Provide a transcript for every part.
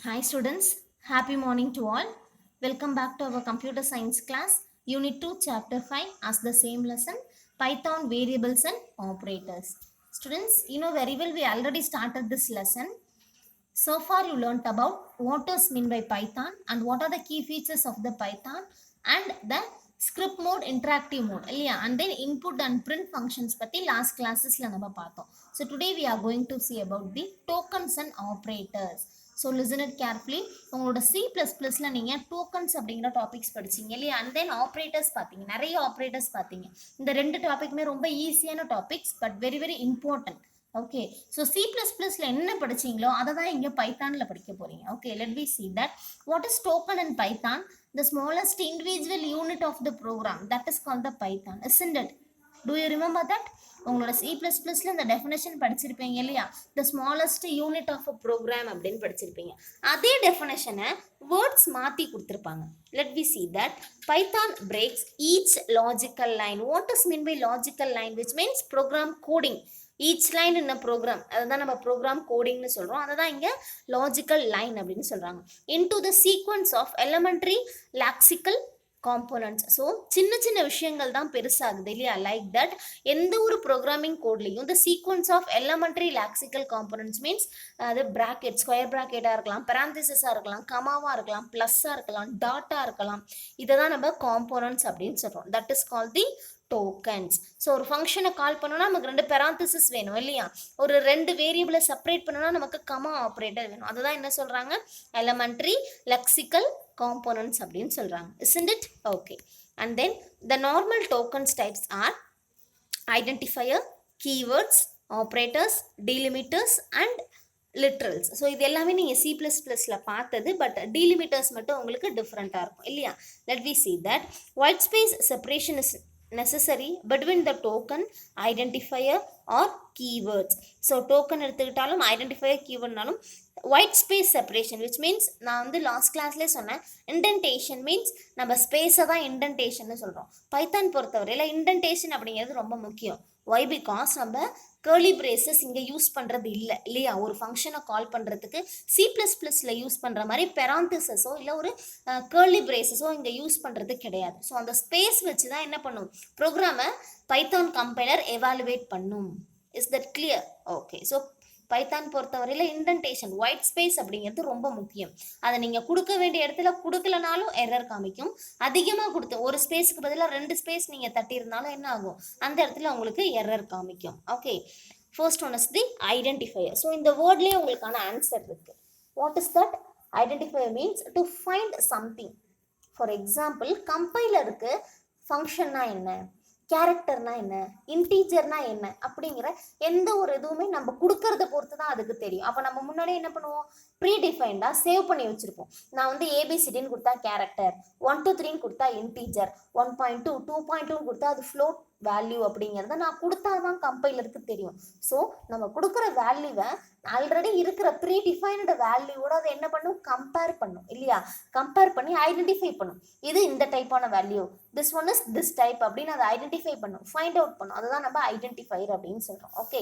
Hi students, happy morning to all. Welcome back to our computer science class, Unit 2, Chapter 5 as the same lesson, Python variables and operators. Students, you know very well we already started this lesson. So far you learnt about what is meant by Python and what are the key features of the Python and the script mode, interactive mode, yeah, and then input and print functions பத்தி last classes நம்ம பார்த்தோம். So today we are going to see about the tokens and operators. So listen it carefully. உங்களோட C++ல நீங்கள் tokens அப்படிங்கிற topics படிச்சிங்க இல்லையா, and then operators பார்த்தீங்க, நிறைய operators பார்த்தீங்க. இந்த ரெண்டு டாபிக்மே ரொம்ப ஈஸியான topics but very very important. Okay, so C++ல என்ன படிச்சீங்களோ அதை தான் இங்கே பைத்தானில் படிக்க போறீங்க. Okay, let we see that what is token in Python, the smallest individual unit of the program, that is called the Python, isn't it? Do you remember that? உங்களோட C++ல இந்த டெஃபினேஷன் படிச்சிருப்பீங்க இல்லையா, the smallest unit of a program அப்படின்னு படிச்சிருப்பீங்க. அதே டெஃபினேஷனை words மாற்றி கொடுத்துருப்பாங்க. Let we see that Python breaks each logical line. What is mean by logical line? Which means program coding. Each line in a program, அதுதான் நம்ம program கோடிங்னு சொல்கிறோம். அதை தான் இங்கே லாஜிக்கல் லைன் அப்படின்னு சொல்கிறாங்க. Into the sequence of elementary lexical components. So சின்ன சின்ன விஷயங்கள் தான் பெருசாகுது இல்லையா, லைக் தட் எந்த ஒரு ப்ரோக்ராமிங் கோட்லேயும் the sequence of elementary lexical components means அது ப்ராக்கெட், ஸ்கொயர் ப்ராக்கெட்டாக இருக்கலாம், பெராந்திசிஸாக இருக்கலாம், கமாவாக இருக்கலாம், ப்ளஸ்ஸாக இருக்கலாம், டாட்டாக இருக்கலாம், இதை தான் நம்ம காம்போனன்ட்ஸ் அப்படின்னு சொல்கிறோம். That is call the tokens. So ஒரு ஃபங்க்ஷனை கால் பண்ணோன்னா நமக்கு ரெண்டு பெராந்திசிஸ் வேணும் இல்லையா, ஒரு ரெண்டு வேரியபிளை செப்பரேட் பண்ணோன்னா நமக்கு கமா ஆப்ரேட்டர் வேணும். அதுதான் என்ன சொல்கிறாங்க, எலமெண்ட்ரி லெக்சிக்கல் காம்போனன்ட்ஸ் அப்படின்னு சொல்கிறாங்க. isn't it? Okay, and then the normal tokens types are identifier, keywords, operators, delimiters and literals. So இது எல்லாமே நீங்கள் C++ல பார்த்தது, பட் டீலிமிட்டர்ஸ் மட்டும் உங்களுக்கு டிஃப்ரெண்ட்டாக இருக்கும் இல்லையா. Let we see that white space separation is necessary between the token, identifier or keywords. So token எடுத்துக்கிட்டாலும் ஐடென்டிஃபையர் கீவேர்ட்னாலும் white space separation, which means நான் வந்து லாஸ்ட் கிளாஸ்லேயே சொன்னேன், இண்டென்டேஷன் மீன்ஸ் நம்ம ஸ்பேஸை தான் இண்டென்டேஷன் சொல்கிறோம். பைத்தான் பொறுத்தவரையில் இண்டென்டேஷன் அப்படிங்கிறது ரொம்ப முக்கியம். ஒய் பிகாஸ் நம்ம கேர்லி பிரேசஸ் இங்கே யூஸ் பண்ணுறது இல்லை இல்லையா, ஒரு ஃபங்க்ஷனை கால் பண்ணுறதுக்கு C++ல யூஸ் பண்ணுற மாதிரி பெராந்திசஸோ இல்லை ஒரு கேர்லி பிரேசஸோ இங்கே யூஸ் பண்ணுறது கிடையாது. ஸோ அந்த ஸ்பேஸ் வச்சு தான் என்ன பண்ணும், ப்ரோக்ராமை பைத்தான் கம்பைலர் எவாலுவேட் பண்ணும். Is that clear? Okay, so Python பொறுத்தவரையில் இண்டென்டேஷன் ஒயிட் ஸ்பேஸ் அப்படிங்கிறது ரொம்ப முக்கியம். அதை நீங்கள் கொடுக்க வேண்டிய இடத்துல கொடுக்கலனாலும் எரர் காமிக்கும். அதிகமாக கொடுத்து ஒரு ஸ்பேஸுக்கு பதிலாக ரெண்டு ஸ்பேஸ் நீங்கள் தட்டியிருந்தாலும் என்ன ஆகும், அந்த இடத்துல உங்களுக்கு எரர் காமிக்கும். Okay, first one is the identifier. So இந்த வேர்ட்லேயே உங்களுக்கான ஆன்சர் இருக்குது. What is that? Identifier means to find something. For example, கம்பைலருக்கு ஃபங்க்ஷன்னா என்ன, கேரக்டர்னா என்ன, இன்டீஜர்னா என்ன அப்படிங்கிற எந்த ஒரு இதுவுமே நம்ம கொடுக்கறத பொறுத்து தான் அதுக்கு தெரியும். அப்போ நம்ம முன்னாடியே என்ன பண்ணுவோம், ப்ரீடிஃபைண்டாக சேவ் பண்ணி வச்சுருப்போம். நான் வந்து ஏபிசிடின்னு கொடுத்தா கேரக்டர், 1 2 3ன்னு கொடுத்தா இன்டீஜர், 1.2 2.2ன்னு கொடுத்தா அது ஃப்ளோட் வேல்யூ அப்படிங்கிறத நான் கொடுத்தா தான் கம்பைலருக்கு தெரியும். ஸோ நம்ம கொடுக்குற வேல்யூவை ஆல்ரெடி இருக்கிற ப்ரீ டிஃபைன்டு வேல்யூவோட அதை என்ன பண்ணும், கம்பேர் பண்ணும் இல்லையா, கம்பேர் பண்ணி ஐடென்டிஃபை பண்ணும். இது இந்த டைப்பான value, this one is this type அப்படின்னு அதை ஐடென்டிஃபை பண்ணும், ஃபைண்ட் அவுட் பண்ணும். அதுதான் நம்ம ஐடென்டிஃபையர் அப்படின்னு சொல்கிறோம். Okay,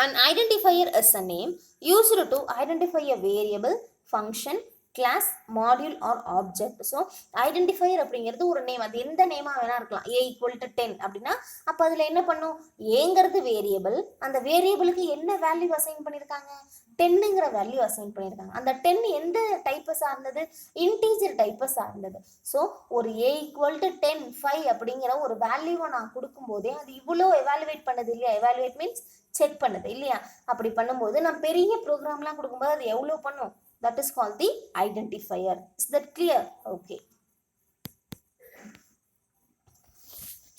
an identifier is a name used to identify a variable, function, class, module or object. So identifier அப்படிங்கிறது ஒரு நேம், அது எந்த நேமாக வேணா இருக்கலாம். A = 10 அப்படின்னா அப்போ அதில் என்ன பண்ணும், ஏங்கிறது வேரியபிள், அந்த வேரியபிளுக்கு என்ன வேல்யூ அசைன் பண்ணியிருக்காங்க, 10ங்கிற வேல்யூ அசைன் பண்ணியிருக்காங்க. அந்த 10 எந்த டைப்பை சார்ந்தது, இன்டீஜர் டைப்பை சார்ந்தது. ஸோ ஒரு A = 10 5 அப்படிங்கிற ஒரு வேல்யூவை நான் கொடுக்கும்போதே அது இவ்வளோ எவாலுவேட் பண்ணது இல்லையா, எவாலுவேட் மீன்ஸ் செக் பண்ணுது இல்லையா. அப்படி பண்ணும்போது நான் பெரிய ப்ரோக்ராம்லாம் கொடுக்கும்போது அது எவ்வளோ பண்ணும், that is called the identifier. Is that clear? Okay,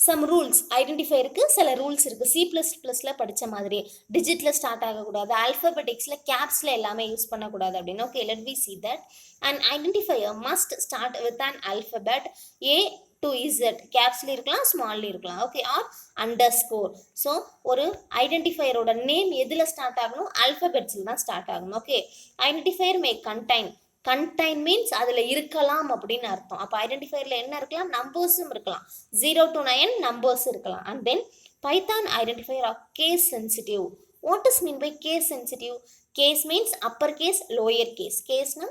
some rules. ஐடென்டிஃபையருக்கு சில ரூல்ஸ் இருக்குது. C++ல படித்த மாதிரி டிஜிட்டில் ஸ்டார்ட் ஆகக்கூடாது, ஆல்ஃபபெட்டிக்ஸில் கேப்ஸில் எல்லாமே யூஸ் பண்ணக்கூடாது அப்படின்னு. Okay, let we see that an identifier must start with an alphabet A to Z, கேப்ஸ்ல இருக்கலாம், ஸ்மால்ல இருக்கலாம். Okay, R underscore. ஸோ ஒரு ஐடென்டிஃபையரோட நேம் எதில் ஸ்டார்ட் ஆகணும், ஆல்ஃபபெட்ஸில் தான் ஸ்டார்ட் ஆகணும். ஓகே, ஐடென்டிஃபையர் மே கண்டைன் மீன்ஸ் அதில் இருக்கலாம் அப்படின்னு அர்த்தம். அப்போ ஐடென்டிஃபையரில் என்ன இருக்கலாம், நம்பர்ஸும் இருக்கலாம், 0 to 9 நம்பர்ஸ் இருக்கலாம். And then Python identifier are case sensitive. What is mean by case sensitive? Case means upper case lower case. கேஸ்னா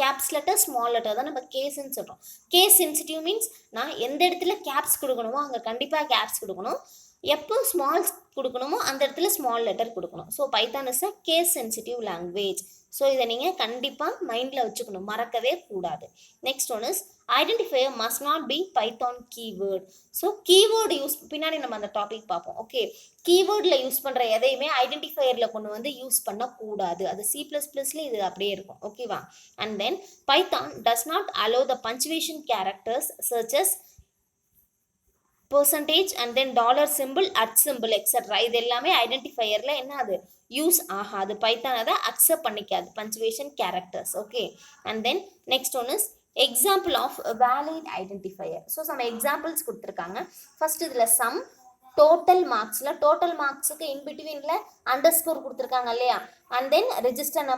கேப்ஸ் லெட்டர் ஸ்மால் லெட்டர் தான் நம்ம கேஸ்ன்னு சொல்கிறோம். கேஸ் சென்சிட்டிவ் மீன்ஸ் நான் எந்த இடத்துல கேப்ஸ் கொடுக்கணுமோ அங்கே கண்டிப்பாக கேப்ஸ் கொடுக்கணும், எப்போ ஸ்மால் கொடுக்கணுமோ அந்த இடத்துல ஸ்மால் லெட்டர் கொடுக்கணும். So Python is a case sensitive language. So இதை நீங்கள் கண்டிப்பாக மைண்டில் வச்சுக்கணும், மறக்கவே கூடாது. Next one is identifier must not be Python keyword. So keyword use பின்னாடி நம்ம அந்த டாபிக் பார்ப்போம். ஓகே, கீவேர்டில் யூஸ் பண்ணுற எதையுமே ஐடென்டிஃபையரில் கொண்டு வந்து யூஸ் பண்ணக்கூடாது. அது C++ல இது அப்படியே இருக்கும். ஓகேவா? And then Python does not allow the punctuation characters such as percentage and then dollar symbol, at symbol, etc. இது எல்லாமே ஐடென்டிஃபையரில் என்ன அது யூஸ் ஆகாது. பைத்தான் அதை அக்செப்ட் பண்ணிக்காது punctuation characters. Okay, and then next one is example of valid identifier. So some examples கொடுத்துருக்காங்க. First இதில் sum total மார்க்ஸில் டோட்டல் மார்க்ஸுக்கு இன்பிட்வீனில் அண்டர்ஸ்கோர் கொடுத்துருக்காங்க இல்லையா, and then register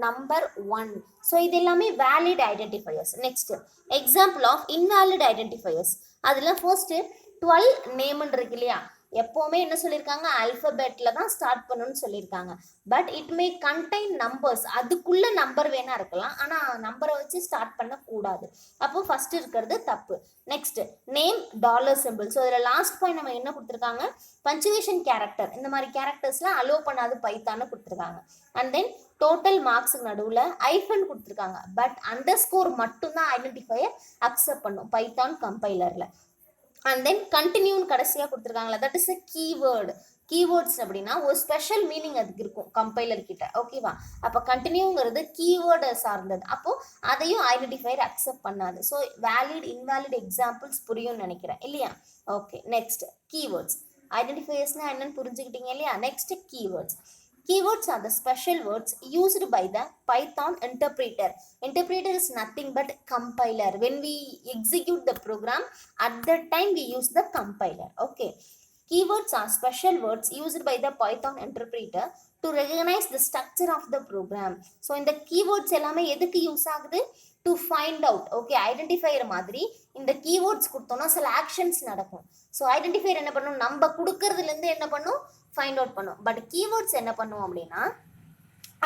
number 1. So இது எல்லாமே valid identifiers. Next example of invalid identifiers. அதில் ஃபர்ஸ்ட்டு 12 நேம்னு இருக்கு இல்லையா, எப்போவுமே என்ன சொல்லியிருக்காங்க, ஆல்ஃபபெட்டில் தான் ஸ்டார்ட் பண்ணணும்னு சொல்லியிருக்காங்க. But it may contain numbers, அதுக்குள்ள நம்பர் வேணா இருக்கலாம், ஆனால் நம்பரை வச்சு ஸ்டார்ட் பண்ணக்கூடாது. அப்போ ஃபர்ஸ்ட் இருக்கிறது தப்பு. Next name dollar simple. So இதில் லாஸ்ட் பாயிண்ட் நம்ம என்ன கொடுத்துருக்காங்க, பஞ்சுவேஷன் கேரக்டர், இந்த மாதிரி கேரக்டர்ஸ்லாம் அலோவ் பண்ணாது பைத்தான்னு கொடுத்துருக்காங்க. அண்ட் தென் டோட்டல் மார்க்ஸுக்கு நடுவில் ஐஃபன் கொடுத்துருக்காங்க. பட் அண்டர்ஸ்கோர் மட்டும்தான் ஐடென்டிஃபையர் அக்செப்ட் பண்ணும் பைத்தான் கம்பைலரில். அண்ட் தென் கண்டினியூன்னு கடைசியாக கொடுத்துருக்காங்களா, that is a keyword. Keywords அப்படின்னா ஒரு ஸ்பெஷல் மீனிங் அதுக்கு இருக்கும் கம்பைலர் கிட்ட. ஓகேவா? அப்போ கண்டினியூங்கிறது கீவேர்டை சார்ந்தது, அப்போது அதையும் ஐடென்டிஃபையர் அக்செப்ட் பண்ணாது. ஸோ வேலிட் இன்வேலிட் எக்ஸாம்பிள்ஸ் புரியும்னு நினைக்கிறேன் இல்லையா? Okay, next keywords. ஐடென்டிஃபையர்ஸ்னால் என்னன்னு புரிஞ்சுக்கிட்டீங்க இல்லையா? Next keywords. Keywords are the special words used by the Python interpreter. Interpreter is nothing but compiler. When we execute the program, at that time we use the compiler. Okay. Keywords are special words used by the Python interpreter to recognize the structure of the program. So இந்த keywords எல்லாமே எதுக்கு use ஆகுது? To find out. Okay, identifier மாதிரி இந்த keywords கொடுத்தோம்னா சில actions நடக்கும். So identifier என்ன பண்ணும், நம்ம கொடுக்கறதுலேருந்து என்ன பண்ணும், ஃபைண்ட் அவுட் பண்ணும். பட் கீவேர்ட்ஸ் என்ன பண்ணும் அப்படின்னா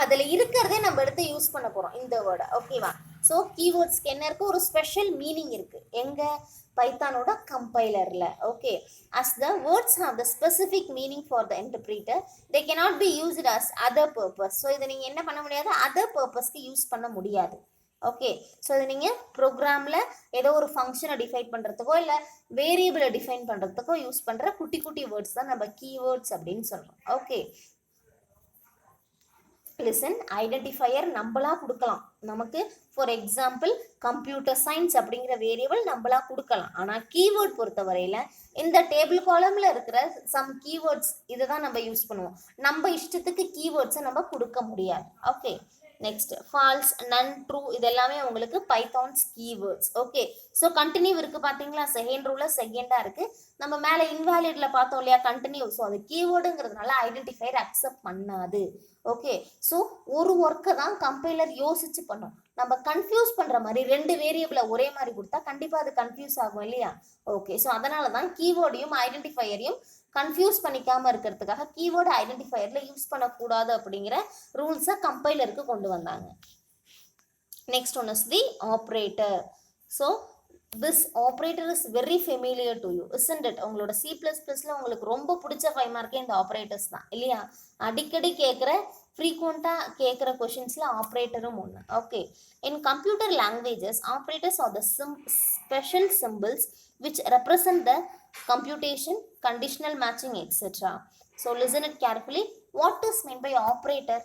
அதில் இருக்கிறதே நம்ம எடுத்து யூஸ் பண்ண போகிறோம் இந்த வேர்டை. ஓகேவா? ஸோ கீவேர்ட்ஸ்க்கு என்ன இருக்குது, ஒரு ஸ்பெஷல் மீனிங் இருக்குது எங்கே, பைத்தானோட கம்பைலரில். Okay, as the words have the specific meaning for the interpreter, they cannot be used as other purpose. So இதை நீங்கள் என்ன பண்ண முடியாது, அதர் பர்பஸ்க்கு யூஸ் பண்ண முடியாது. ஓகே, ஸோ இது நீங்கள் ப்ரோக்ராமில் ஏதோ ஒரு ஃபங்க்ஷனை டிஃபைன் பண்ணுறதுக்கோ இல்லை வேரியபிளை டிஃபைன் பண்ணுறதுக்கோ யூஸ் பண்ணுற குட்டி குட்டி வேர்ட்ஸ் தான் நம்ம கீவேர்ட்ஸ் அப்படின்னு சொல்கிறோம். ஓகே, லிசன், ஐடென்டிஃபையர் நம்மளா கொடுக்கலாம். நமக்கு ஃபார் எக்ஸாம்பிள் கம்ப்யூட்டர் சயின்ஸ் அப்படிங்கிற வேரியபிள் நம்மளா கொடுக்கலாம். ஆனால் கீவேர்ட் பொறுத்தவரையில் இந்த டேபிள் காலமில் இருக்கிற சம் கீவேர்ட்ஸ் இதை தான் நம்ம யூஸ் பண்ணுவோம். நம்ம இஷ்டத்துக்கு கீவேர்ட்ஸை நம்ம கொடுக்க முடியாது. ஓகே, நெக்ஸ்ட் ஃபால்ஸ், நன், ட்ரூ, இது எல்லாமே உங்களுக்கு pythons keywords. Okay, so continue இருக்குது பார்த்தீங்களா, செகண்ட் ரூலில் செகண்டாக இருக்குது. நம்ம மேலே இன்வாலிடில் பார்த்தோம் இல்லையா, கண்டினியூ. ஸோ அது கீவேர்டுங்கிறதுனால ஐடென்டிஃபையர் அக்செப்ட் பண்ணாது. ஓகே, ஸோ ஒரு ஒர்க்கை தான் கம்பைலர் யோசிச்சு பண்ணும். நம்ம கன்ஃபியூஸ் பண்ணுற மாதிரி ரெண்டு வேரியபிளை ஒரே மாதிரி கொடுத்தா கண்டிப்பாக அது கன்ஃபியூஸ் ஆகும் இல்லையா? ஓகே, ஸோ அதனால தான் கீவேர்டையும் ஐடென்டிஃபையரையும் கன்ஃபியூஸ் பண்ணிக்காமல் இருக்கிறதுக்காக கீவேர்டு ஐடென்டிஃபையரில் யூஸ் பண்ணக்கூடாது அப்படிங்கிற ரூல்ஸை கம்பைலருக்கு கொண்டு வந்தாங்க. Next one is the operator. So this operator is very familiar to you, isn't it? உங்களோட C++ல உங்களுக்கு ரொம்ப பிடிச்ச 5 மார்க்கே இந்த ஆப்ரேட்டர்ஸ் தான் இல்லையா? அடிக்கடி கேட்குற ஃப்ரீக்வெண்ட்டாக கேட்குற கொஷின்ஸில் ஆப்ரேட்டரும் ஒன்று. Okay, in computer languages operators R the special symbols which represent the computation, conditional matching, etc. So listen it carefully. What is meant by operator?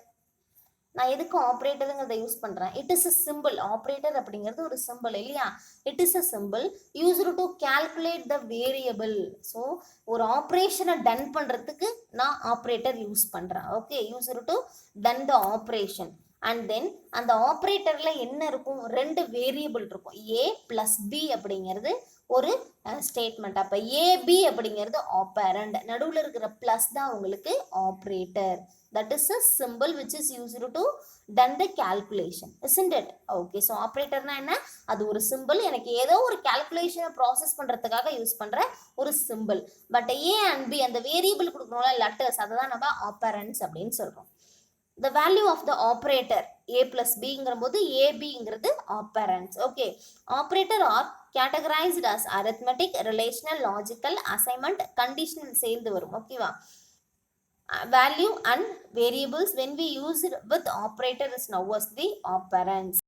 நான் எதுக்கு ஆப்ரேட்டருங்கிறத யூஸ் பண்ணுறேன்? It is a simple. Operator அப்படிங்கிறது ஒரு simple இல்லையா? It is a simple used to calculate the variable. So ஒரு ஆப்ரேஷனை ton பண்ணுறதுக்கு நான் operator use பண்ணுறேன். Okay, used to done the operation. And then அந்த ஆப்ரேட்டரில் என்ன இருக்கும், 2 வேரியபிள் இருக்கும். A + B அப்படிங்கிறது ஒரு ஸ்டேட்மெண்ட். அப்போ AB அப்படிங்கிறது ஆப்பரண்ட், நடுவில் இருக்கிற ப்ளஸ் தான் உங்களுக்கு operator. That is a symbol which is used to done the calculation, isn't it? Okay, so operator na enna, அது ஒரு symbol. எனக்கு ஏதோ ஒரு calculation ப்ராசஸ் பண்றதுக்காக யூஸ் பண்ற ஒரு symbol. But A and B அந்த வேரியபிள் கொடுக்கணும்ல letters, அதை தான் நம்ம operands அப்படின்னு சொல்றோம். the value of the operator a plus b ங்கிறபோது a b ங்கிறது operands. Okay, operator are categorized as arithmetic, relational, logical, assignment, conditional சேர்ந்து வரும். ஓகேவா? Value and variables when we use it with operator is known as the operands.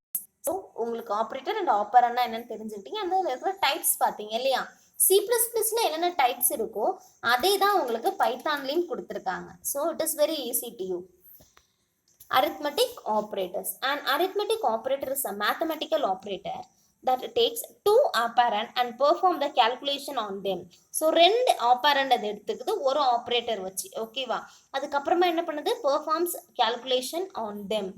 So உங்களுக்கு operator and ஆப்பரன்னா என்னன்னு தெரிஞ்சுக்கிட்டீங்க. அந்த இருக்கிற types பார்த்தீங்க இல்லையா? C++ல என்னென்ன டைப்ஸ் இருக்கோ அதே தான் உங்களுக்கு பைத்தான்லையும் கொடுத்துருக்காங்க. So it is very easy to you. Arithmetic operators. An arithmetic operator is a mathematical operator that takes two operand and perform the calculation on them. So ரெண்டு ஆப்பரண்ட் அது எடுத்துக்குது ஒரு ஆப்ரேட்டர் வச்சு. ஓகேவா? அதுக்கப்புறமா என்ன பண்ணுது? Performs calculation on them.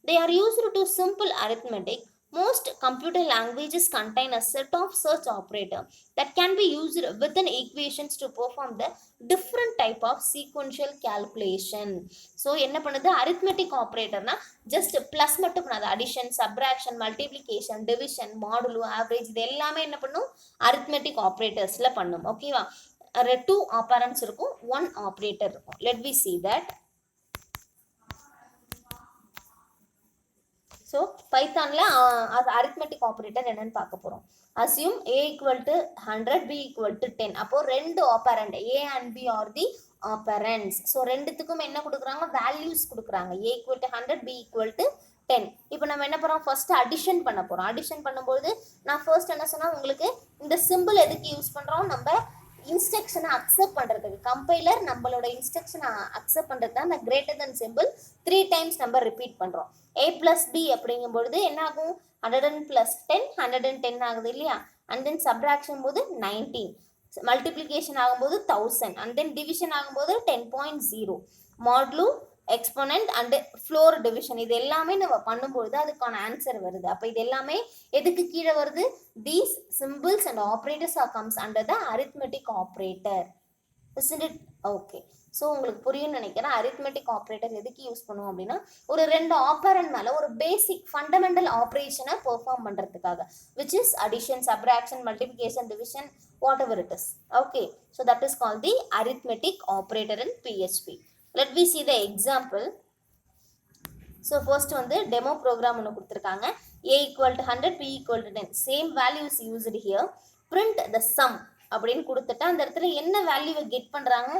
They are used to simple arithmetic. Most computer languages contain a set of such operator that can be used within equations to perform the different type of sequential calculation. So என்ன பண்ணுது? arithmetic operatorனா just plus மட்டும் பண்ணாது. addition, subtraction, multiplication, division, modulo, average இது எல்லாமே என்ன பண்ணும்? arithmetic operatorஸ்ல பண்ணும். ஓகேவா? two operands இருக்கும், one operator இருக்கும். Let me see that. So பைத்தானில் அது அரித்மெட்டிக் ஆப்ரேட்டர் என்னன்னு பார்க்க போகிறோம். Assume a equal to 100, b equal to 10. அப்போது ரெண்டு operand a and b are the operands. So ரெண்டுத்துக்கும் என்ன கொடுக்குறாங்க? வேல்யூஸ் கொடுக்குறாங்க. a equal to 100, b equal to 10. இப்போ நம்ம என்ன பண்ணுறோம்? ஃபர்ஸ்ட் அடிஷன் பண்ண போகிறோம். அடிஷன் பண்ணும்போது நான் ஃபர்ஸ்ட் என்ன சொன்னால் உங்களுக்கு இந்த சிம்பிள் எதுக்கு யூஸ் பண்ணுறோம்? நம்ம இன்ஸ்ட்ரக்ஷனை அக்செப்ட் பண்ணுறதுக்கு. கம்பைலர் நம்மளோட இன்ஸ்ட்ரக்ஷனை அக்செப்ட் பண்ணுறது தான் இந்த கிரேட்டர் தென் சிம்பிள் 3 times நம்ம ரிப்பீட் பண்ணுறோம். a plus b அப்படிங்கும் பொழுது என்ன ஆகும்? 100 plus 10 110 ஆகுது இல்லையா? அண்ட் தென் சப்ராக்ஷன் போது 19, மல்டிப்ளிகேஷன் ஆகும்போது 1000, அண்ட் தென் டிவிஷன் ஆகும்போது 10.0, மாடுலு, எக்ஸ்போனன்ட் அண்ட் ஃப்ளோர் டிவிஷன் இது எல்லாமே நம்ம பண்ணும்பொழுது அதுக்கான ஆன்சர் வருது. அப்போ இது எல்லாமே எதுக்கு கீழே வருது? These symbols and operators are comes under the arithmetic operator. isn't it? Okay, so உங்களுக்கு புரியும்னு நினைக்கிறேன். அரித்மெட்டிக் ஆப்ரேட்டர் எதுக்கு யூஸ் பண்ணுவோம் அப்படின்னா ஒரு ரெண்டு ஆப்பரண்ட் மேலே ஒரு பேசிக் ஃபண்டமெண்டல் ஆப்ரேஷனை பெர்ஃபார்ம் பண்ணுறதுக்காக, which is addition, subtraction, multiplication, division, what ever it is. Okay, so that is called the arithmetic operator in PHP. Let me see the example. So first வந்து demo program ஒன்று கொடுத்துருக்காங்க. a equal to 100, b equal to 10. Same values used here. print the sum அப்படின்னு கொடுத்துட்டு அந்த இடத்துல என்ன வேல்யூவை get பண்ணுறாங்க?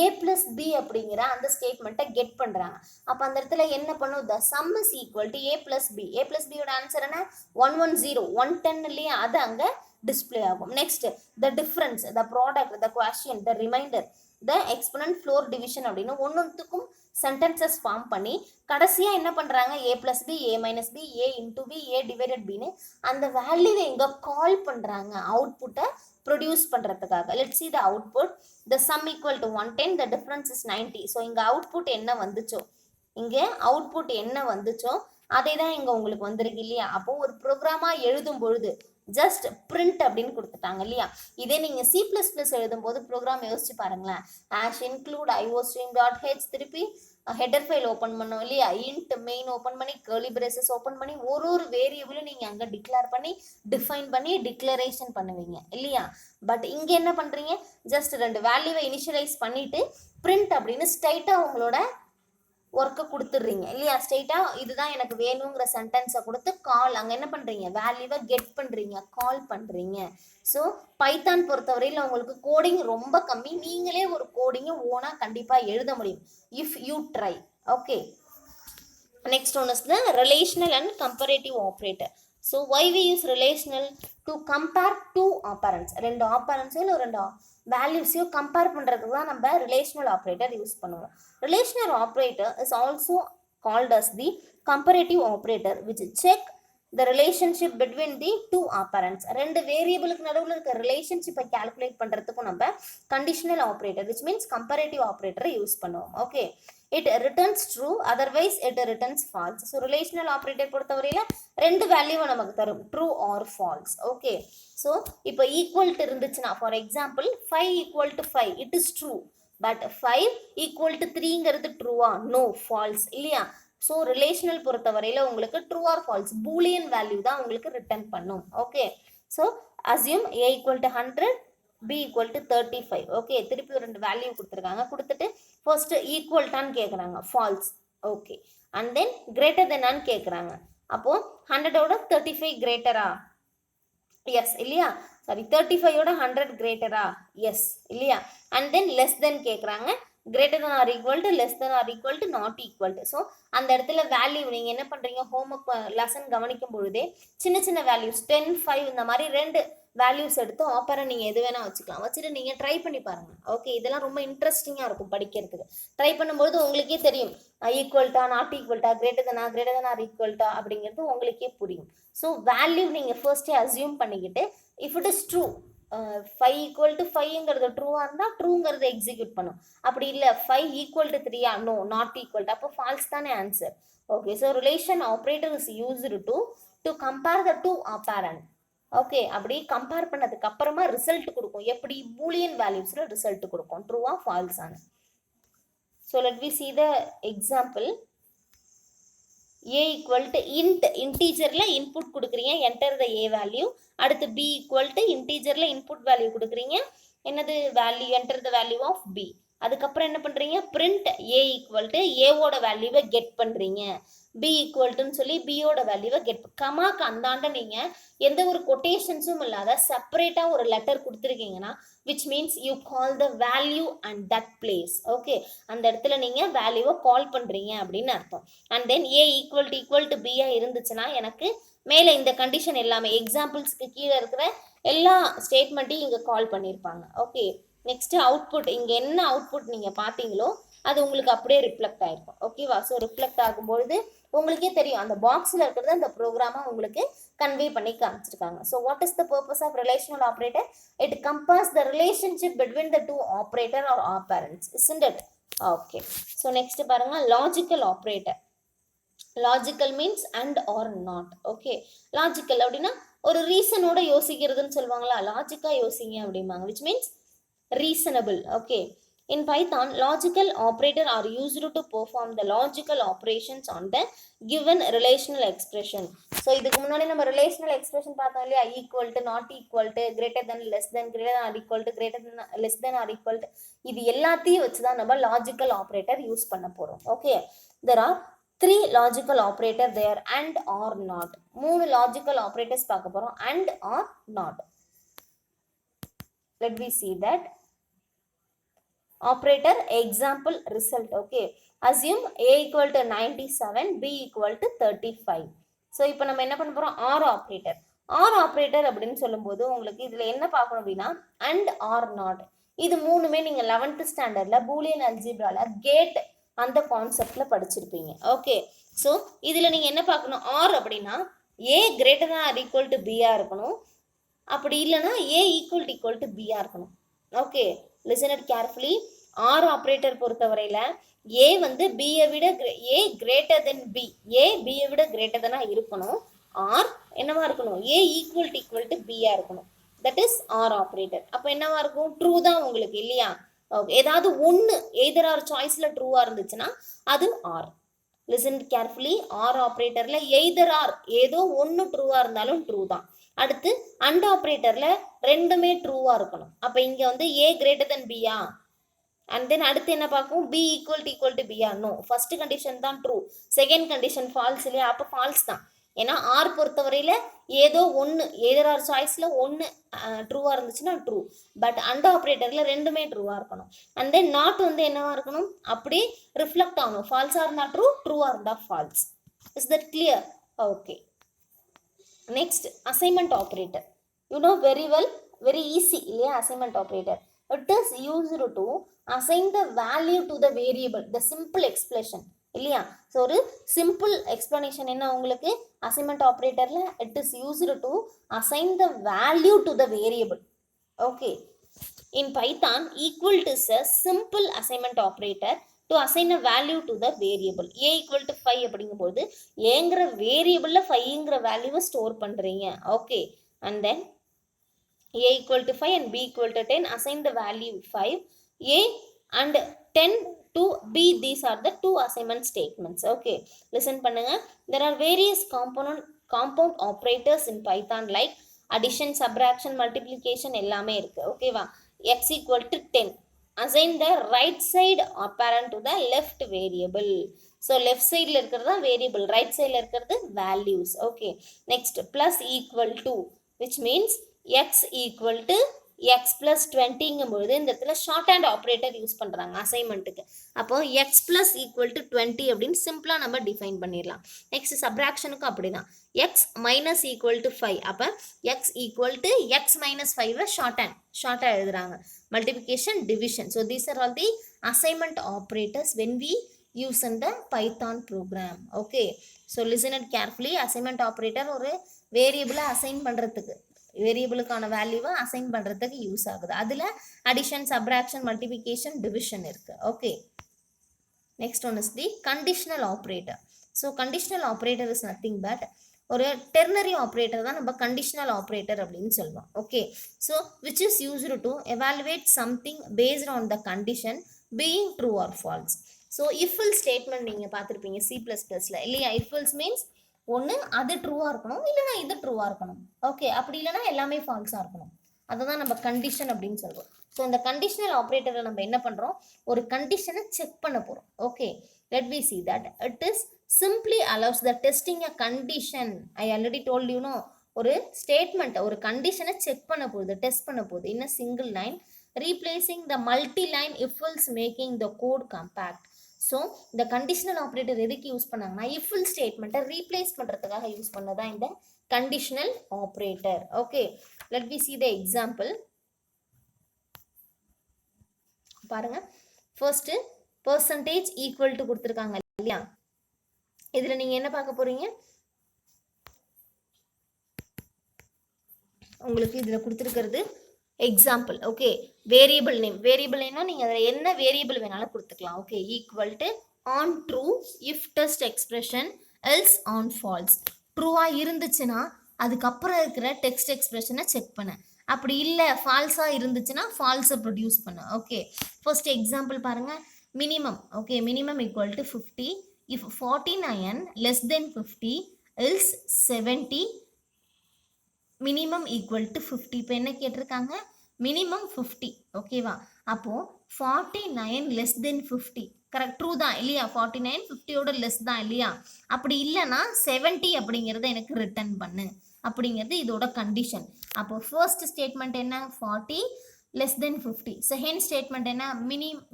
a plus b அப்படிங்கிற அந்த ஸ்டேட்மெண்ட்டை கெட் பண்ணுறாங்க. அப்போ அந்த இடத்துல என்ன பண்ணும்? the sum is equal to a plus b. a plus b யோட ஆன்சர் என்ன? 110, 110 இல்லையா? அது அங்கே டிஸ்பிளே ஆகும். Next the difference, the product, the quotient, the remainder, the exponent, floor division அப்படின்னு ஒன்றுத்துக்கும் சென்டென்சஸ் ஃபார்ம் பண்ணி கடைசியாக என்ன பண்ணுறாங்க? a plus b, a minus b, a into b, a divided bன்னு அந்த வேல்யூவை இங்கே கால் பண்ணுறாங்க அவுட்புட்டை ப்ரொடியூஸ் பண்ணுறதுக்காக. Let see the output. The some equal to 110, the difference is 90. So இங்கே அவுட்புட் என்ன வந்துச்சோ அதே தான் இங்கே உங்களுக்கு வந்திருக்கு இல்லையா? அப்போ ஒரு ப்ரோக்ராமாக எழுதும் பொழுது ஜஸ்ட் பிரிண்ட் அப்படின்னு கொடுத்துட்டாங்க இல்லையா? இதே நீங்கள் C++ எழுதும்போது ப்ரோக்ராம் யோசிச்சு பாருங்களேன். ஆஷ் இன்க்ளூட் iostream.h திருப்பி ஹெடர் ஃபைல் ஓப்பன் பண்ணோம் இல்லையா? இன்ட் மெயின் ஓப்பன் பண்ணி கர்லி பிரேசஸ் ஓப்பன் பண்ணி ஒரு வேரியபிளும் நீங்கள் அங்கே டிக்ளேர் பண்ணி டிஃபைன் பண்ணி டிக்ளரேஷன் பண்ணுவீங்க இல்லையா? பட் இங்கே என்ன பண்ணுறீங்க? ஜஸ்ட் ரெண்டு வேல்யூவை இனிஷியலைஸ் பண்ணிவிட்டு பிரிண்ட் அப்படின்னு ஸ்ட்ரைட்டாக உங்களோட ஒர்க்கை கொடுத்துட்றீங்க இல்லையா? ஸ்ட்ரெயிட்டாக இதுதான் எனக்கு வேணுங்கிற சென்டென்ஸை கொடுத்து கால் அங்கே என்ன பண்ணுறீங்க? வேல்யூவை கெட் பண்ணுறீங்க, கால் பண்ணுறீங்க. ஸோ பைத்தான் பொறுத்தவரையில் உங்களுக்கு கோடிங் ரொம்ப கம்மி. நீங்களே ஒரு கோடிங்கை ஓனாக கண்டிப்பாக எழுத முடியும் if you try. Okay, next one is the relational and comparative operator. So why we use relational? to compare two operands. ரெண்டு ஆப்பரண்ட்ஸையும் ரெண்டு வேல்யூஸையும் கம்பேர் பண்ணுறதுக்கு தான் நம்ம ரிலேஷனல் ஆப்ரேட்டர் யூஸ் பண்ணுவோம். Relational operator is also called as the comparative operator which check the relationship between the two operands. ரெண்டு வேரியபிளுக்கு நடுவில் இருக்க ரிலேஷன்ஷிப்பை கால்குலேட் பண்ணுறதுக்கும் நம்ம conditional operator which means comparative ஆப்ரேட்டரை யூஸ் பண்ணுவோம். Okay, it returns true, otherwise it returns false. So relational operator பொறுத்தவரையில ரெண்டு வேல்யூவை நமக்கு தரும், true or false. Okay, so இப்போ ஈக்குவல் டு இருந்துச்சுன்னா for example 5 equal to 5 it is true, but 5 equal to 3ங்கிறது ட்ரூவா? நோ, ஃபால்ஸ் இல்லையா? ஸோ ரிலேஷனல் பொறுத்தவரையில் உங்களுக்கு true or false boolean value தான் உங்களுக்கு ரிட்டர்ன் பண்ணும். Okay, so assume a equal to 100, b equal to 35. Okay, திருப்பி ரெண்டு வேல்யூ கொடுத்துருக்காங்க. கொடுத்துட்டு ஃபர்ஸ்ட் ஈக்குவல்டான்னு கேட்குறாங்க, false. Okay. And then greater தென்னான்னு கேட்குறாங்க. அப்போ 100ஓட 35 கிரேட்டரா? எஸ் இல்லையா? சாரி 35ஓட 100 கிரேட்டரா? எஸ் இல்லையா? அண்ட் தென் லெஸ் தென் கேட்குறாங்க. Greater than or equal to less than or equal to not equal to. So அந்த இடத்துல வேல்யூ நீங்கள் என்ன பண்ணுறீங்க, ஹோம் ஒர்க் லெசன் கவனிக்கும் பொழுதே சின்ன சின்ன வேல்யூஸ் 10, 5 இந்த மாதிரி 2 வேல்யூஸ் எடுத்து ஆப்பரை நீங்கள் எது வேணால் வச்சுக்கலாம். வச்சுட்டு நீங்கள் ட்ரை பண்ணி பாருங்கள். ஓகே, இதெல்லாம் ரொம்ப இன்ட்ரெஸ்டிங்காக இருக்கும் படிக்கிறதுக்கு. ட்ரை பண்ணும்போது உங்களுக்கே தெரியும் ஈக்குவல்ட்டா நாட் ஈக்குவல்ட்டா கிரேட்டர் than ஆர் ஈக்குவல்ட்டா அப்படிங்கிறது உங்களுக்கே புரியும். ஸோ வேல்யூ நீங்கள் ஃபர்ஸ்டே அசியூம் பண்ணிக்கிட்டு if it is true 5 equal to 5ங்கிறது ட்ரூவாக இருந்தால் ட்ரூங்கிறத எக்ஸிக்யூட் பண்ணும். அப்படி இல்லை 5 equal to 3 no not equal to, அப்போ ஃபால்ஸ் தானே answer. Okay, so relation operator is used to compare the two operand. Okay, அப்படி கம்பேர் பண்ணதுக்கு அப்புறமா ரிசல்ட் கொடுக்கும். எப்படி? பூலியன் வேல்யூஸில் ரிசல்ட் கொடுக்கும், ட்ரூவா ஃபால்ஸான. So let we see the example. a equal to int, இன்டீஜர்ல இன்புட் கொடுக்குறீங்க, enter the a வேல்யூ. அடுத்து b equal to இன்டீஜர்ல இன்புட் வேல்யூ கொடுக்குறீங்க, என்னது value, enter the value of b. அதுக்கப்புறம் என்ன பண்றீங்க, print a equal to a ஓட வேல்யூவை கெட் பண்றீங்க, b equal to சொல்லி b ஓட வேல்யூவை கெட். கமாக்கு அந்தாண்ட நீங்க எந்த ஒரு கொட்டேஷன்ஸும் இல்லாத செப்பரேட்டா ஒரு லெட்டர் கொடுத்துருக்கீங்கன்னா which means you call the value and that place. Okay, அந்த இடத்துல நீங்க வேல்யூவை கால் பண்றீங்க அப்படின்னு அர்த்தம். And then a equal to b இருந்துச்சுன்னா எனக்கு மேலே இந்த கண்டிஷன் எல்லாமே எக்ஸாம்பிள்ஸ்க்கு கீழே இருக்கிற எல்லா ஸ்டேட்மெண்ட்டையும் இங்கே கால் பண்ணியிருப்பாங்க. Okay, next output. இங்கே என்ன அவுட்புட் நீங்கள் பார்த்தீங்களோ அது உங்களுக்கு அப்படியே ரிஃப்ளெக்ட் ஆயிருக்கும். ஓகேவா? ஸோ ரிஃப்ளெக்ட் ஆகும்பொழுது உங்களுக்கே தெரியும் அந்த பாக்ஸில் இருக்கிறது அந்த ப்ரோக்ராமாக உங்களுக்கு கன்வே பண்ணி காமிச்சிருக்காங்க. So what is the purpose of relational operator? It compares the relationship between the two operator or operands, isn't it? Okay, so next பாருங்க logical operator. Logical means and or not. Okay, logical அப்படின்னா ஒரு ரீசனோட யோசிக்கிறதுன்னு சொல்லுவாங்களா, லாஜிக்கா யோசிங்க அப்படிம்பாங்க, which means reasonable. Okay, in Python logical operator are used to perform the logical operations on the given relational expression. So இதுக்கு முன்னாடி நம்ம relational expression பார்த்தோம் இல்லையா, equal to, not equal to, greater than, less than, greater than or equal to, greater than, less than or equal to, இது எல்லாத்தையும் வச்சு தான் நம்ம logical operator யூஸ் பண்ண போறோம். Okay, there are 3 logical operator there, and or not. 3 logical operators பார்க்க போறோம், and or not. Let me see that. Operator example result. Okay, assume a equal to 97, b equal to 35. So இப்போ நம்ம என்ன பண்ண போகிறோம், R operator. R operator அப்படின்னு சொல்லும்போது உங்களுக்கு இதில் என்ன பார்க்கணும் அப்படின்னா அண்ட் ஆர் நாட். இது மூணுமே நீங்கள் 11th ஸ்டாண்டர்டில் பூலியன் அல்ஜிப்ராவில் கேட் அந்த கான்செப்டில் படிச்சிருப்பீங்க. ஓகே, ஸோ இதில் நீங்கள் என்ன பார்க்கணும், ஆர் அப்படின்னா a greater than or equal to பியாக இருக்கணும், அப்படி இல்லைன்னா ஏ ஈக்குவல் டு பியாக இருக்கணும். Okay, listen it carefully. Or operator பொறுத்தவரையில் ஏ வந்து பியை விட ஏ கிரேட்டர் தென் பி, ஏ பியை விட கிரேட்டர் தெனாக இருக்கணும், ஆர் என்னவா இருக்கணும், ஏ ஈக்குவல் டு பியாக இருக்கணும். That is R operator. அப்போ என்னவா இருக்கும், ட்ரூ தான் உங்களுக்கு இல்லையா. ஓகே, ஏதாவது ஒன்று எய்தர் ஆர் சாய்ஸில் ட்ரூவாக இருந்துச்சுன்னா அது ஆர். Listen carefully. ஆர் ஆப்ரேட்டரில் எய்தர் ஆர் ஏதோ ஒன்று ட்ரூவாக இருந்தாலும் ட்ரூ தான். அடுத்து அண்ட் ஆப்ரேட்டரில் ரெண்டுமே ட்ரூவாக இருக்கணும். அப்போ இங்கே வந்து ஏ greater than Pia, and then அடுத்து என்ன பார்க்கும், பி ஈக்குவல் டு பியா, நோ. ஃபர்ஸ்ட் கண்டிஷன் தான் ட்ரூ, செகண்ட் கண்டிஷன் ஃபால்ஸ் இல்லையா, அப்போ ஃபால்ஸ் தான். ஏன்னா ஆர் பொறுத்தவரையில் ஏதோ ஒன்று எய்தர் ஆர் சாய்ஸில் ஒன்று ட்ரூவாக இருந்துச்சுன்னா ட்ரூ, பட் அண்ட் ஆப்ரேட்டரில் ரெண்டுமே ட்ரூவாக இருக்கணும். அண்ட் தென் நாட் வந்து என்னவாக இருக்கணும், அப்படியே ரிஃப்ளெக்ட் ஆகணும், ஃபால்ஸாக இருந்தால் ட்ரூ, ட்ரூவாக இருந்தால் false. Is that clear? Okay, next assignment operator. You know very well, very easy இல்லையா assignment operator. It is used to assign the value to the variable, the simple expression இல்லையா. So ஒரு simple explanation என்ன உங்களுக்கு, assignment ஆப்ரேட்டரில் it is used to assign the value to the variable. Okay, in Python equal to a simple assignment operator to assign a value to the variable. a equal to 5 அப்படிங்கும்போது ஏங்கிற வேரியபிளில் 5ங்கிற வேல்யூவை store பண்ணுறீங்க. Okay, and then a equal to 5 and b equal to 10, assign the value 5, a and 10 to b. These are the two assignment statements. Okay, listen பண்ணுங்க. There are various compound operators in Python like addition, subtraction, multiplication எல்லாமே இருக்கு. ஓகேவா, x equal to 10, assign the right side operand to the left variable. So left சைடில் இருக்கிறது தான் variable, right சைடில் இருக்கிறது values. Okay, next plus equal to which means x equal to x plus 20ங்கும்போது இந்த இடத்துல ஷார்ட் ஹேண்ட் ஆப்ரேட்டர் யூஸ் பண்ணுறாங்க அசைன்மெண்ட்டுக்கு. அப்போ எக்ஸ் ப்ளஸ் ஈக்குவல் டு 20 அப்படின்னு சிம்பிளாக நம்ம டிஃபைன் பண்ணிடலாம். நெக்ஸ்ட் சப்ராக்ஷனுக்கும் அப்படி தான், எக்ஸ் மைனஸ் ஈக்குவல் டு 5, அப்போ X equal to X minus 5 ஷார்ட்டாக எழுதுறாங்க. Multiplication, division. So these are all the assignment operators when we use in the Python program. Okay, so listen it carefully. assignment operator ஒரு வேரியபிளை assign பண்ணுறதுக்கு, வேரியபிளுக்கான வேல்யூவை assign பண்ணுறதுக்கு use ஆகுது. அதில் addition, subtraction, multiplication, division இருக்குது. Okay, next one is the conditional operator. So conditional operator is nothing but ஒரு ternary operator தான் நம்ம கண்டிஷனல் ஆப்ரேட்டர் அப்படின்னு சொல்லுவோம். Okay, so which is used to evaluate something based on the condition being true or false. So இஃபில் statement நீங்கள் பார்த்துருப்பீங்க C++ல இல்லையா? இஃபில்ஸ் means ஒன்று அது ட்ரூவாக இருக்கணும், இல்லைனா இது ட்ரூவாக இருக்கணும். ஓகே, அப்படி இல்லைனா எல்லாமே ஃபால்ஸாக இருக்கணும். அதை தான் நம்ம கண்டிஷன் அப்படின்னு சொல்கிறோம். ஸோ இந்த கண்டிஷனல் ஆப்ரேட்டரை நம்ம என்ன பண்ணுறோம், ஒரு கண்டிஷனை செக் பண்ண போகிறோம். Okay, let we see that it is simply allows the testing a condition. I already told you no, ஒரு ஸ்டேட்மெண்ட் ஒரு கண்டிஷனை செக் பண்ண போகுது, டெஸ்ட் பண்ண போகுது in a single line, replacing the multi-line if-else, making the code compact. So இந்த conditional operator எதுக்கு use பண்ணாங்கன்னா if-else ஸ்டேட்மெண்ட்டை ரீப்ளேஸ் பண்ணுறதுக்காக யூஸ் பண்ணதான் இந்த conditional operator. Okay, let me see the example. பாருங்க, ஃபர்ஸ்ட் பெர்சன்டேஜ் ஈக்குவல் டு கொடுத்துருக்காங்க இல்லையா? இதுல நீங்க என்ன பார்க்க போறீங்க, உங்களுக்கு இதுல கொடுத்துருக்கிறது example. Okay, variable name, variable நேம்னா நீங்க அதில் என்ன வேரியபிள் வேணாலும் கொடுத்துக்கலாம். Okay, equal to on true if test expression else on false. ட்ரூவா இருந்துச்சுன்னா அதுக்கப்புறம் இருக்கிற டெக்ஸ்ட் எக்ஸ்பிரஷனை செக் பண்ண, அப்படி இல்லை ஃபால்ஸாக இருந்துச்சுன்னா ஃபால்ஸை ப்ரொடியூஸ் பண்ண. ஓகே, ஃபர்ஸ்ட் எக்ஸாம்பிள் பாருங்க, minimum. Okay, minimum equal to 50 if 49 less than 50 else 70 minimum equal to 50. இப்போ என்ன கேட்டிருக்காங்க, மினிமம் 50. ஓகேவா? அப்போது 49 லெஸ் தென் 50 கரெக்ட், ட்ரூ தான் இல்லையா? 49 50யோட லெஸ் தான் இல்லையா? அப்படி இல்லைன்னா 70 அப்படிங்கிறத எனக்கு ரிட்டர்ன் பண்ணு அப்படிங்கிறது இதோட கண்டிஷன். அப்போ ஃபர்ஸ்ட் ஸ்டேட்மெண்ட் என்ன, 40 less than 50. செகண்ட் ஸ்டேட்மெண்ட் என்ன,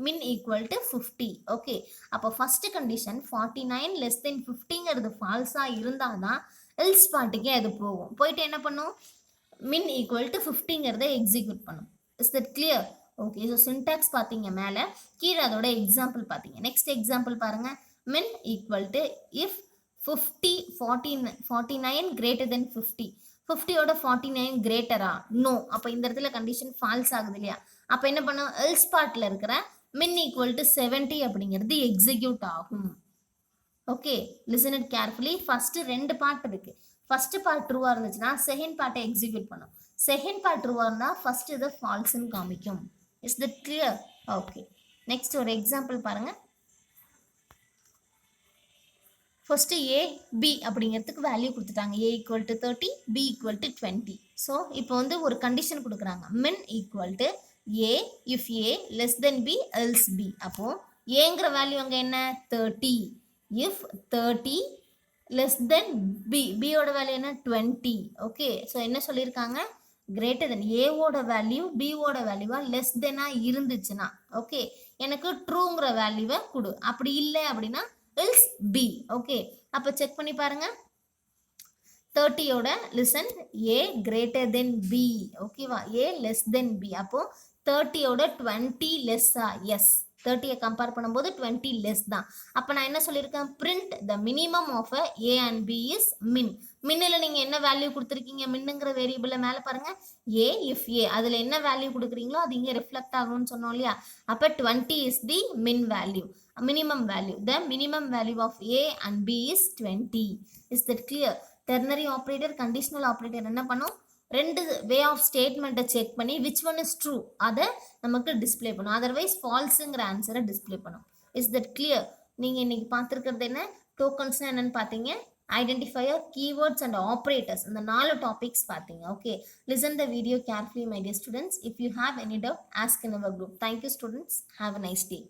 மின் ஈக்குவல் டு 50. ஓகே, அப்போ ஃபர்ஸ்ட் கண்டிஷன் 49 less than 50ங்கிறது ஃபால்ஸாக இருந்தால் தான் எல்ஸ் பார்ட்டுக்கே அது போகும். போயிட்டு என்ன பண்ணும், மின் ஈக்குவல் டு 50ங்கிறத எக்ஸிக்யூட் பண்ணும். Is that clear? Okay, so syntax பார்த்தீங்க மேலே, கீழே அதோட எக்ஸாம்பிள் பார்த்தீங்க. நெக்ஸ்ட் எக்ஸாம்பிள் பாருங்க, min equal to if 49 greater than 50, 50யோட 49 கிரேட்டரா? நோ. அப்போ இந்த இடத்துல கண்டிஷன் ஃபால்ஸ் ஆகுது இல்லையா? அப்போ என்ன பண்ணும், எல்ஸ் பார்ட்டில் இருக்கிற மின் ஈக்குவல் டு 70 அப்படிங்கிறது எக்ஸிக்யூட் ஆகும். Okay, listen it carefully. First ரெண்டு பார்ட் இருக்கு. ஃபர்ஸ்ட் பார்ட் ட்ரூவா இருந்துச்சுன்னா செகண்ட் பார்ட்டை எக்ஸிக்யூட் பண்ணும். செகண்ட் பார்ட் ட்ரூவா இருந்தால் ஃபர்ஸ்ட் இதை ஃபால்ஸ்ன்னு காமிக்கும். Is that clear? Okay, next ஒரு எக்ஸாம்பிள் பாருங்க. ஃபர்ஸ்ட் ஏ பி அப்படிங்கிறதுக்கு வேல்யூ கொடுத்துட்டாங்க. A equal to 30, b equal to 20. So இப்போ வந்து ஒரு கண்டிஷன் கொடுக்குறாங்க, min equal to a if a less than b else b. அப்போ ஏங்கிற வேல்யூ அங்கே என்ன, 30. if 30 less than b, b ஓட வேல்யூ என்ன, 20. ஓகே, ஸோ என்ன சொல்லியிருக்காங்க, கிரேட்டர் தென் a ஓட வேல்யூ b ஓட வேல்யூவா லெஸ் தென்னா இருந்துச்சுன்னா ஓகே எனக்கு ட்ரூங்கிற வேல்யூவை கொடு, அப்படி இல்லை அப்படின்னா எல்ஸ் b. ஓகே, அப்போ செக் பண்ணி பாருங்க, 30யோட listen a greater than b. ஓகேவா, a லெஸ் தென் b. அப்போ 30யோட 20 லெஸ்ஸா? எஸ், 30யை கம்பேர் பண்ணும்போது 20 லெஸ் தான். அப்போ நான் என்ன சொல்லியிருக்கேன், print the minimum of A and B is min. மின்னில் நீங்கள் என்ன வேல்யூ கொடுத்துருக்கீங்க, மின்னுங்கிற வேரியபிளில் மேலே பாருங்கள், ஏ இஃப் ஏ, அதில் என்ன வேல்யூ கொடுக்குறீங்களோ அது இங்கே ரிஃப்ளெக்ட் ஆகும்னு சொன்னோம் இல்லையா? அப்போ 20 is the min value, minimum value. The minimum value of A and B is 20. Is that clear? Ternary operator, conditional operator என்ன பண்ணும், ரெண்டு வே ஆஃப் ஸ்டேட்மெண்ட்டை செக் பண்ணி விச் ஒன் இஸ் ட்ரூ அதை நமக்கு டிஸ்பிளே பண்ணும், அதர்வைஸ் ஃபால்ஸுங்கிற ஆன்சரை டிஸ்பிளே பண்ணும். Is that clear? நீங்கள் இன்னைக்கு பார்த்துருக்கிறது என்ன, டோக்கன்ஸ்னால் என்னென்னு பார்த்தீங்க, ஐடென்டிஃபையர், கீவேர்ட்ஸ் அண்ட் ஆப்ரேட்டர்ஸ், இந்த 4 டாபிக்ஸ் பார்த்தீங்க. Okay, listen the video carefully my dear students. If you have any doubt ask in our group. Thank you students, have a nice day.